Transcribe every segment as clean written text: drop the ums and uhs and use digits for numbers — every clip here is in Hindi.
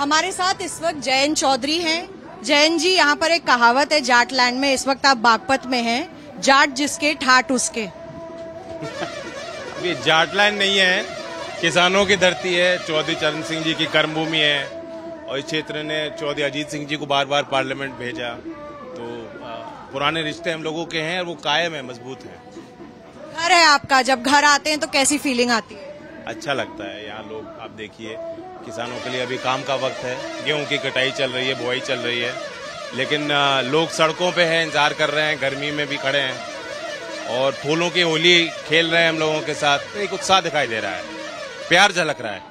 हमारे साथ इस वक्त जयंत चौधरी हैं। जयंत जी, यहाँ पर एक कहावत है जाट लैंड में, इस वक्त आप बागपत में हैं, जाट जिसके ठाट उसके। ये जाट लैंड नहीं है, किसानों की धरती है, चौधरी चरण सिंह जी की कर्मभूमि है और इस क्षेत्र ने चौधरी अजीत सिंह जी को बार बार पार्लियामेंट भेजा। तो पुराने रिश्ते हम लोगों के हैं और वो कायम है, मजबूत है। घर है आपका, जब घर आते हैं तो कैसी फीलिंग आती है? अच्छा लगता है। यहाँ लोग, आप देखिए, किसानों के लिए अभी काम का वक्त है, गेहूं की कटाई चल रही है, बुआई चल रही है, लेकिन लोग सड़कों पे हैं, इंतजार कर रहे हैं, गर्मी में भी खड़े हैं और फूलों की होली खेल रहे हैं हम लोगों के साथ। एक उत्साह दिखाई दे रहा है, प्यार झलक रहा है।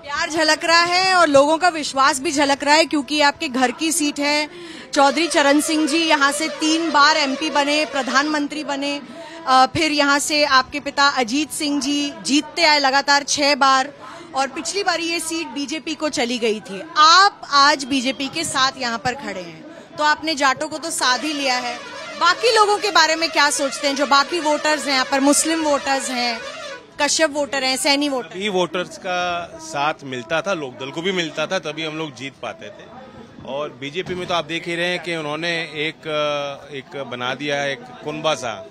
प्यार झलक रहा है और लोगों का विश्वास भी झलक रहा है, क्योंकि आपके घर की सीट है। चौधरी चरण सिंह जी यहाँ से 3 बार MP बने, प्रधानमंत्री बने, फिर यहाँ से आपके पिता अजीत सिंह जी जीतते आए लगातार 6 बार, और पिछली बार ये सीट बीजेपी को चली गई थी। आप आज बीजेपी के साथ यहाँ पर खड़े हैं, तो आपने जाटों को तो साथ ही लिया है। बाकी लोगों के बारे में क्या सोचते हैं, जो बाकी वोटर्स हैं यहाँ पर? मुस्लिम वोटर्स हैं, कश्यप वोटर हैं, सैनी वोटर। ये वोटर्स का साथ मिलता था, लोकदल को भी मिलता था, तभी हम लोग जीत पाते थे। और बीजेपी में तो आप देख ही रहे हैं कि उन्होंने एक बना दिया है, एक कुनबा सा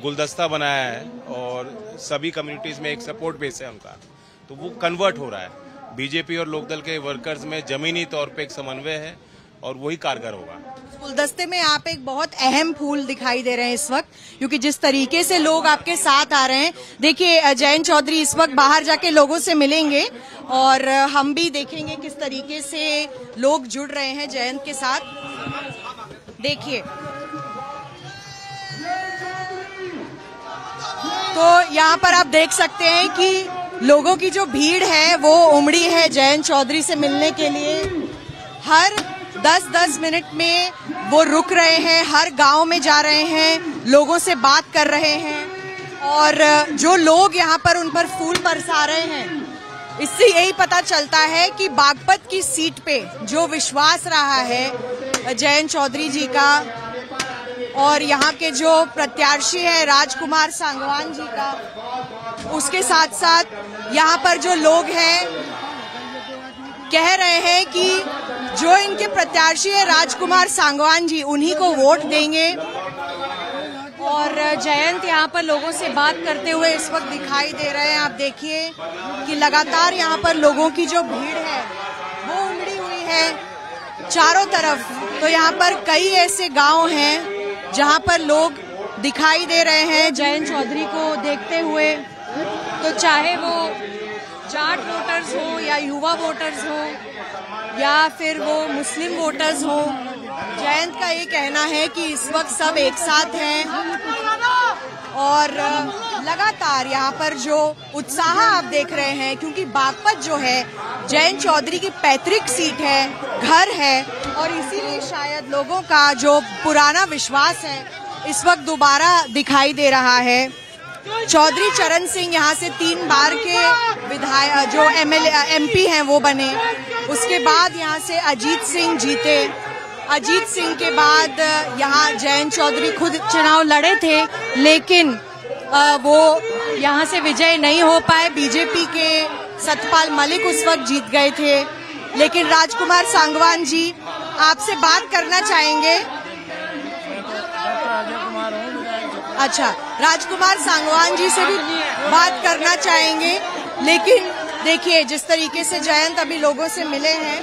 गुलदस्ता बनाया है और सभी कम्युनिटीज में एक सपोर्ट बेस है उनका, तो वो कन्वर्ट हो रहा है। बीजेपी और लोकदल के वर्कर्स में जमीनी तौर पे एक समन्वय है और वही कारगर होगा। गुलदस्ते में आप एक बहुत अहम फूल दिखाई दे रहे हैं इस वक्त, क्योंकि जिस तरीके से लोग आपके साथ आ रहे हैं। देखिए, जयंत चौधरी इस वक्त बाहर जाके लोगों से मिलेंगे और हम भी देखेंगे किस तरीके से लोग जुड़ रहे हैं जयंत के साथ। देखिए, तो यहाँ पर आप देख सकते हैं कि लोगों की जो भीड़ है वो उमड़ी है जयंत चौधरी से मिलने के लिए। हर 10-10 मिनट में वो रुक रहे हैं, हर गांव में जा रहे हैं, लोगों से बात कर रहे हैं और जो लोग यहाँ पर उन पर फूल बरसा रहे हैं, इससे यही पता चलता है कि बागपत की सीट पे जो विश्वास रहा है जयंत चौधरी जी का और यहाँ के जो प्रत्याशी है राजकुमार सांगवान जी का, उसके साथ साथ यहाँ पर जो लोग हैं कह रहे हैं कि जो इनके प्रत्याशी है राजकुमार सांगवान जी, उन्हीं को वोट देंगे। और जयंत यहाँ पर लोगों से बात करते हुए इस वक्त दिखाई दे रहे हैं। आप देखिए कि लगातार यहाँ पर लोगों की जो भीड़ है वो उमड़ी हुई है चारों तरफ। तो यहाँ पर कई ऐसे गांव हैं जहाँ पर लोग दिखाई दे रहे हैं जयंत चौधरी को देखते हुए। तो चाहे वो जाट वोटर्स हो या युवा वोटर्स हो या फिर वो मुस्लिम वोटर्स हो, जयंत का ये कहना है कि इस वक्त सब एक साथ हैं और लगातार यहाँ पर जो उत्साह आप देख रहे हैं, क्योंकि बागपत जो है जयंत चौधरी की पैतृक सीट है, घर है, और इसीलिए शायद लोगों का जो पुराना विश्वास है इस वक्त दोबारा दिखाई दे रहा है। चौधरी चरण सिंह यहाँ से 3 बार के विधायक जो MP हैं वो बने, उसके बाद यहाँ से अजीत सिंह जीते। अजीत सिंह के बाद यहाँ जयंत चौधरी खुद चुनाव लड़े थे, लेकिन वो यहाँ से विजय नहीं हो पाए। बीजेपी के सतपाल मलिक उस वक्त जीत गए थे। लेकिन राजकुमार सांगवान जी, आपसे बात करना चाहेंगे। अच्छा, राजकुमार सांगवान जी से भी बात करना चाहेंगे। लेकिन देखिए, जिस तरीके से जयंत अभी लोगों से मिले हैं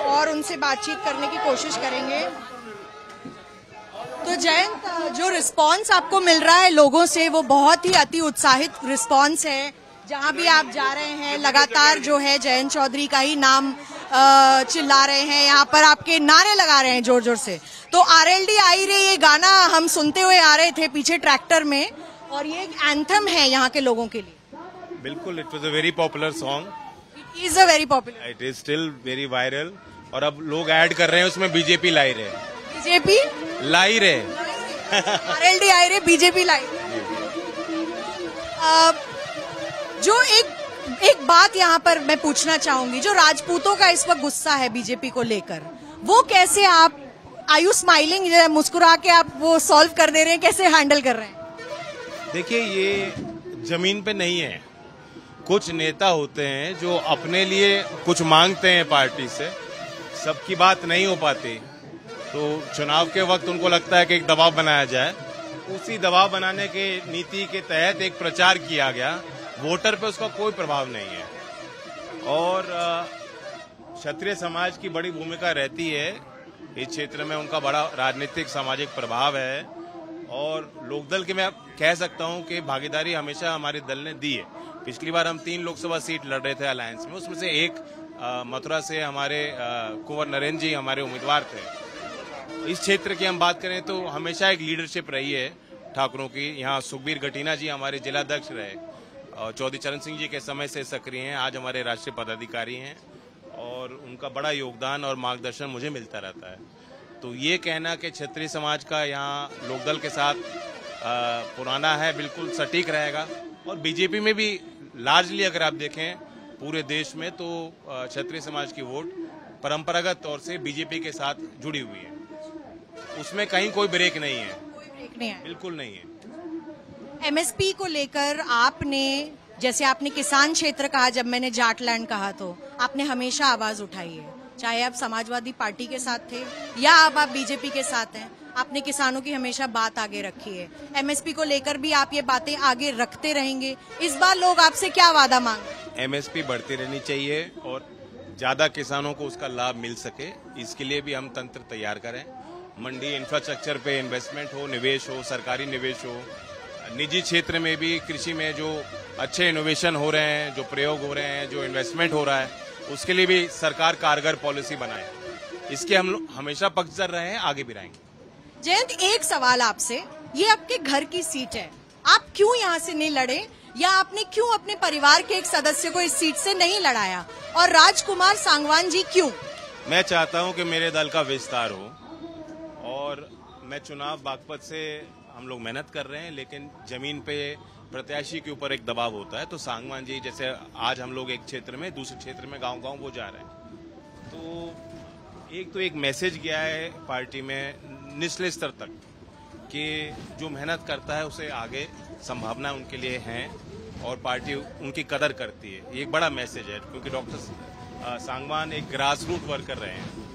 और उनसे बातचीत करने की कोशिश करेंगे। तो जयंत, जो रिस्पांस आपको मिल रहा है लोगों से वो बहुत ही अति उत्साहित रिस्पांस है। जहां भी आप जा रहे हैं लगातार जो है जयंत चौधरी का ही नाम चिल्ला रहे हैं, यहाँ पर आपके नारे लगा रहे हैं जोर जोर से। तो RLD आई रे, ये गाना हम सुनते हुए आ रहे थे पीछे ट्रैक्टर में, और ये एक एंथम है यहाँ के लोगों के लिए। बिल्कुल, it was a very popular song. It is a very popular, it is still very viral. और अब लोग ऐड कर रहे हैं उसमें बीजेपी लाई रहे, बीजेपी लाई रहे RLD आई रे, बीजेपी लाई। जो एक बात यहाँ पर मैं पूछना चाहूंगी, जो राजपूतों का इस वक्त गुस्सा है बीजेपी को लेकर, वो कैसे आप आर यू स्माइलिंग, मुस्कुरा के आप वो सॉल्व कर दे रहे हैं, कैसे हैंडल कर रहे हैं? देखिए, ये जमीन पे नहीं है, कुछ नेता होते हैं जो अपने लिए कुछ मांगते हैं पार्टी से, सबकी बात नहीं हो पाती, तो चुनाव के वक्त उनको लगता है कि एक दबाव बनाया जाए। उसी दबाव बनाने के नीति के तहत एक प्रचार किया गया, वोटर पे उसका कोई प्रभाव नहीं है। और क्षत्रिय समाज की बड़ी भूमिका रहती है इस क्षेत्र में, उनका बड़ा राजनीतिक सामाजिक प्रभाव है। और लोकदल की मैं कह सकता हूं कि भागीदारी हमेशा हमारे दल ने दी है। पिछली बार हम 3 लोकसभा सीट लड़ रहे थे अलायंस में, उसमें से एक मथुरा से हमारे कुंवर नरेंद्र जी हमारे उम्मीदवार थे। इस क्षेत्र की हम बात करें तो हमेशा एक लीडरशिप रही है ठाकुरों की। यहाँ सुखबीर गटीना जी हमारे जिलाध्यक्ष रहे और चौधरी चरण सिंह जी के समय से सक्रिय हैं, आज हमारे राष्ट्रीय पदाधिकारी हैं और उनका बड़ा योगदान और मार्गदर्शन मुझे मिलता रहता है। तो ये कहना कि क्षत्रिय समाज का यहाँ लोकदल के साथ पुराना है, बिल्कुल सटीक रहेगा। और बीजेपी में भी लार्जली अगर आप देखें पूरे देश में तो क्षत्रिय समाज की वोट परंपरागत तौर से बीजेपी के साथ जुड़ी हुई है, उसमें कहीं कोई ब्रेक नहीं है। कोई ब्रेक नहीं है, बिल्कुल नहीं है। एमएसपी को लेकर आपने, जैसे आपने किसान क्षेत्र कहा, जब मैंने जाटलैंड कहा तो आपने हमेशा आवाज उठाई है, चाहे आप समाजवादी पार्टी के साथ थे या अब आप बीजेपी के साथ हैं, आपने किसानों की हमेशा बात आगे रखी है। एमएसपी को लेकर भी आप ये बातें आगे रखते रहेंगे। इस बार लोग आपसे क्या वादा मांग रहे हैं? एमएसपी बढ़ती रहनी चाहिए और ज्यादा किसानों को उसका लाभ मिल सके, इसके लिए भी हम तंत्र तैयार करें। मंडी इंफ्रास्ट्रक्चर पे इन्वेस्टमेंट हो, निवेश हो, सरकारी निवेश हो, निजी क्षेत्र में भी कृषि में जो अच्छे इनोवेशन हो रहे हैं, जो प्रयोग हो रहे हैं, जो इन्वेस्टमेंट हो रहा है, उसके लिए भी सरकार कारगर पॉलिसी बनाए। इसके हम लोग हमेशा पक्षधर रहे हैं, आगे भी रहेंगे। जयंत, एक सवाल आपसे, ये आपके घर की सीट है, आप क्यों यहाँ से नहीं लड़े, या आपने क्यों अपने परिवार के एक सदस्य को इस सीट से नहीं लड़ाया, और राजकुमार सांगवान जी क्यों? मैं चाहता हूं कि मेरे दल का विस्तार हो और मैं चुनाव बागपत से हम लोग मेहनत कर रहे हैं, लेकिन जमीन पे प्रत्याशी के ऊपर एक दबाव होता है। तो सांगवान जी जैसे आज हम लोग एक क्षेत्र में, दूसरे क्षेत्र में गांव-गांव वो जा रहे हैं, तो एक मैसेज गया है पार्टी में निचले स्तर तक कि जो मेहनत करता है उसे आगे संभावना उनके लिए है और पार्टी उनकी कदर करती है। ये एक बड़ा मैसेज है, क्योंकि डॉक्टर सांगवान एक ग्रास रूट वर्कर रहे हैं।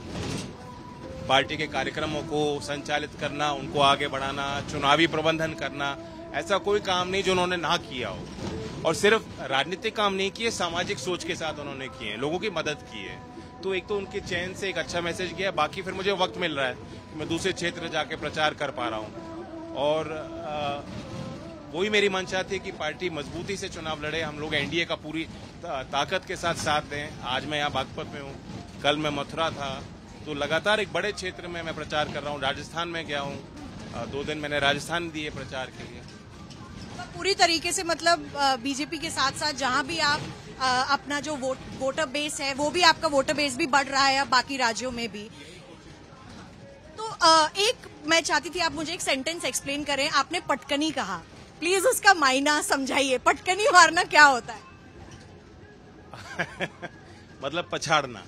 पार्टी के कार्यक्रमों को संचालित करना, उनको आगे बढ़ाना, चुनावी प्रबंधन करना, ऐसा कोई काम नहीं जो उन्होंने ना किया हो। और सिर्फ राजनीतिक काम नहीं किए, सामाजिक सोच के साथ उन्होंने किए हैं, लोगों की मदद की है। तो एक तो उनके चयन से एक अच्छा मैसेज गया, बाकी फिर मुझे वक्त मिल रहा है कि मैं दूसरे क्षेत्र जाके प्रचार कर पा रहा हूँ। और वही मेरी मंशा थी कि पार्टी मजबूती से चुनाव लड़े, हम लोग एनडीए का पूरी ताकत के साथ दें। आज मैं यहाँ बागपत में हूँ, कल मैं मथुरा था, तो लगातार एक बड़े क्षेत्र में मैं प्रचार कर रहा हूँ। राजस्थान में गया हूँ, 2 दिन मैंने राजस्थान दिए प्रचार के लिए। पूरी तरीके से मतलब बीजेपी के साथ साथ जहां भी आप अपना जो वोटर बेस है, वो भी आपका वोटर बेस भी बढ़ रहा है बाकी राज्यों में भी। तो एक मैं चाहती थी आप मुझे एक सेंटेंस एक्सप्लेन करें। आपने पटकनी कहा, प्लीज उसका मायना समझाइए। पटकनी मारना क्या होता है? मतलब पछाड़ना।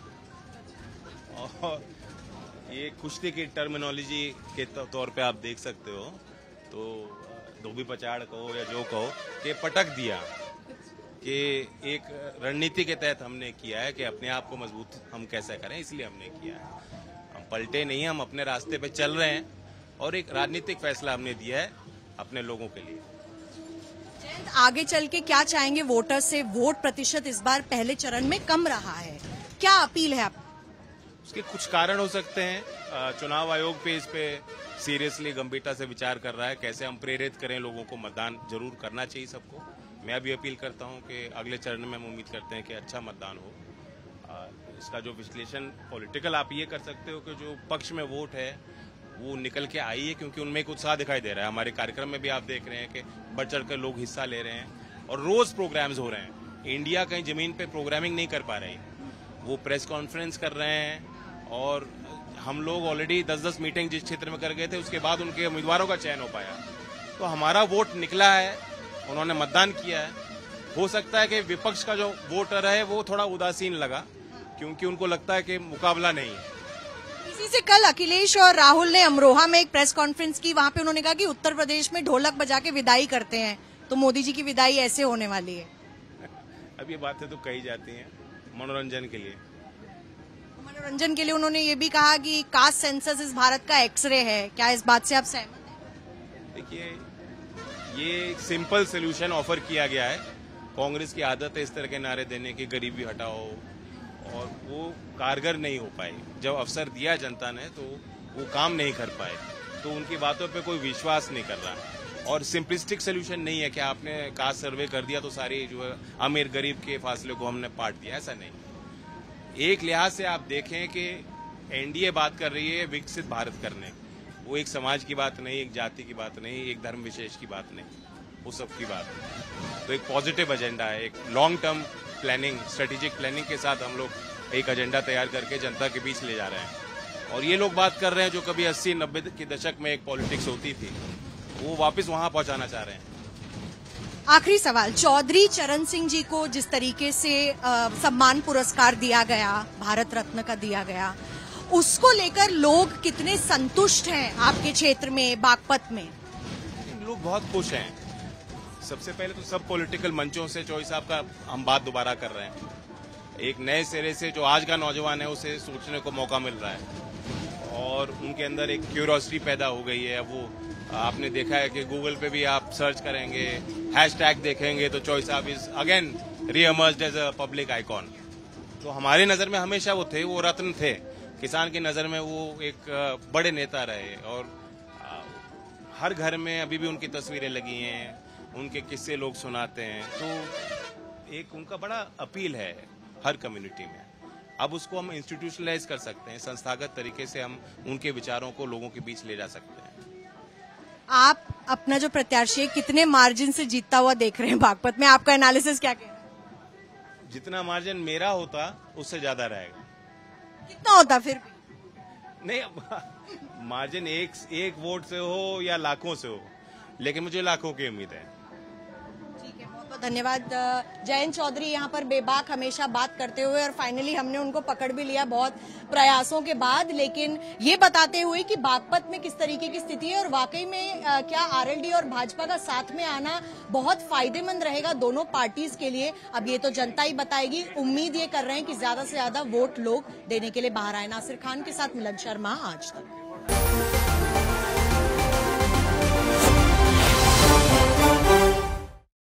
और ये कुश्ती की टर्मिनोलॉजी के तौर पे आप देख सकते हो, तो धोबी पछाड़ कहो या जो कहो, कि पटक दिया, कि एक रणनीति के तहत हमने किया है कि अपने आप को मजबूत हम कैसे करें, इसलिए हमने किया है। हम पलटे नहीं, हम अपने रास्ते पे चल रहे हैं और एक राजनीतिक फैसला हमने दिया है अपने लोगों के लिए। आगे चल के क्या चाहेंगे वोटर से? वोट प्रतिशत इस बार पहले चरण में कम रहा है, क्या अपील है आपकी? उसके कुछ कारण हो सकते हैं। चुनाव आयोग पे इस पे सीरियसली गंभीरता से विचार कर रहा है, कैसे हम प्रेरित करें लोगों को। मतदान जरूर करना चाहिए सबको। मैं भी अपील करता हूं कि अगले चरण में हम उम्मीद करते हैं कि अच्छा मतदान हो। इसका जो विश्लेषण पॉलिटिकल आप ये कर सकते हो कि जो पक्ष में वोट है वो निकल के आई है, क्योंकि उनमें एक उत्साह दिखाई दे रहा है। हमारे कार्यक्रम में भी आप देख रहे हैं कि बढ़ चढ़ कर लोग हिस्सा ले रहे हैं और रोज प्रोग्राम्स हो रहे हैं। इंडिया कहीं जमीन पे प्रोग्रामिंग नहीं कर पा रही, वो प्रेस कॉन्फ्रेंस कर रहे हैं। और हम लोग ऑलरेडी 10-10 मीटिंग जिस क्षेत्र में कर गए थे, उसके बाद उनके उम्मीदवारों का चयन हो पाया। तो हमारा वोट निकला है, उन्होंने मतदान किया है। हो सकता है कि विपक्ष का जो वोटर है वो थोड़ा उदासीन लगा, क्योंकि उनको लगता है कि मुकाबला नहीं है। इसी से कल अखिलेश और राहुल ने अमरोहा में एक प्रेस कॉन्फ्रेंस की, वहां पे उन्होंने कहा कि उत्तर प्रदेश में ढोलक बजा के विदाई करते हैं, तो मोदी जी की विदाई ऐसे होने वाली है। अब ये बातें तो कही जाती हैं मनोरंजन के लिए। मनोरंजन के लिए उन्होंने ये भी कहा कि कास्ट सेंसस इस भारत का एक्सरे है, क्या इस बात से आप सहमत हैं? देखिए, ये सिंपल सोल्यूशन ऑफर किया गया है। कांग्रेस की आदत है इस तरह के नारे देने की, गरीबी हटाओ, और वो कारगर नहीं हो पाए। जब अवसर दिया जनता ने तो वो काम नहीं कर पाए, तो उनकी बातों पे कोई विश्वास नहीं कर रहा। और सिंपलिस्टिक सोल्यूशन नहीं है कि आपने कास्ट सर्वे कर दिया तो सारी जो है अमीर गरीब के फासले को हमने पाट दिया, ऐसा नहीं। एक लिहाज से आप देखें कि एनडीए बात कर रही है विकसित भारत करने, वो एक समाज की बात नहीं, एक जाति की बात नहीं, एक धर्म विशेष की बात नहीं, वो सब की बात है। तो एक पॉजिटिव एजेंडा है, एक long term planning, strategic planning के साथ हम लोग एक एजेंडा तैयार करके जनता के बीच ले जा रहे हैं। और ये लोग बात कर रहे हैं जो कभी 80-90 के दशक में एक पॉलिटिक्स होती थी, वो वापस वहां पहुंचाना चाह रहे हैं। आखिरी सवाल, चौधरी चरण सिंह जी को जिस तरीके से सम्मान पुरस्कार दिया गया, भारत रत्न का दिया गया, उसको लेकर लोग कितने संतुष्ट हैं आपके क्षेत्र में, बागपत में? लोग बहुत खुश हैं। सबसे पहले तो सब पॉलिटिकल मंचों से चौधरी साहब का हम बात दोबारा कर रहे हैं। एक नए सिरे से जो आज का नौजवान है उसे सोचने को मौका मिल रहा है और उनके अंदर एक क्यूरियोसिटी पैदा हो गई है। अब वो आपने देखा है कि गूगल पे भी आप सर्च करेंगे, हैशटैग देखेंगे तो चौधरी साहब is again reemerged as a public icon. तो हमारी नजर में हमेशा वो थे, वो रत्न थे। किसान की नजर में वो एक बड़े नेता रहे और हर घर में अभी भी उनकी तस्वीरें लगी हैं, उनके किस्से लोग सुनाते हैं। तो एक उनका बड़ा अपील है हर कम्युनिटी में। अब उसको हम इंस्टीट्यूशनलाइज कर सकते हैं, संस्थागत तरीके से हम उनके विचारों को लोगों के बीच ले जा सकते हैं। आप अपना जो प्रत्याशी है कितने मार्जिन से जीतता हुआ देख रहे हैं बागपत में? आपका एनालिसिस क्या कहना है? जितना मार्जिन मेरा होता उससे ज्यादा रहेगा। कितना होता फिर भी? नहीं, मार्जिन एक वोट से हो या लाखों से हो, लेकिन मुझे लाखों की उम्मीद है। ठीक है, बहुत बहुत धन्यवाद। जयंत चौधरी यहाँ पर बेबाक हमेशा बात करते हुए, और फाइनली हमने उनको पकड़ भी लिया बहुत प्रयासों के बाद, लेकिन ये बताते हुए कि बागपत में किस तरीके की स्थिति है और वाकई में क्या आरएलडी और भाजपा का साथ में आना बहुत फायदेमंद रहेगा दोनों पार्टीज के लिए। अब ये तो जनता ही बताएगी। उम्मीद ये कर रहे हैं कि ज्यादा से ज्यादा वोट लोग देने के लिए बाहर आए। नासिर खान के साथ मिलन शर्मा, आज तक।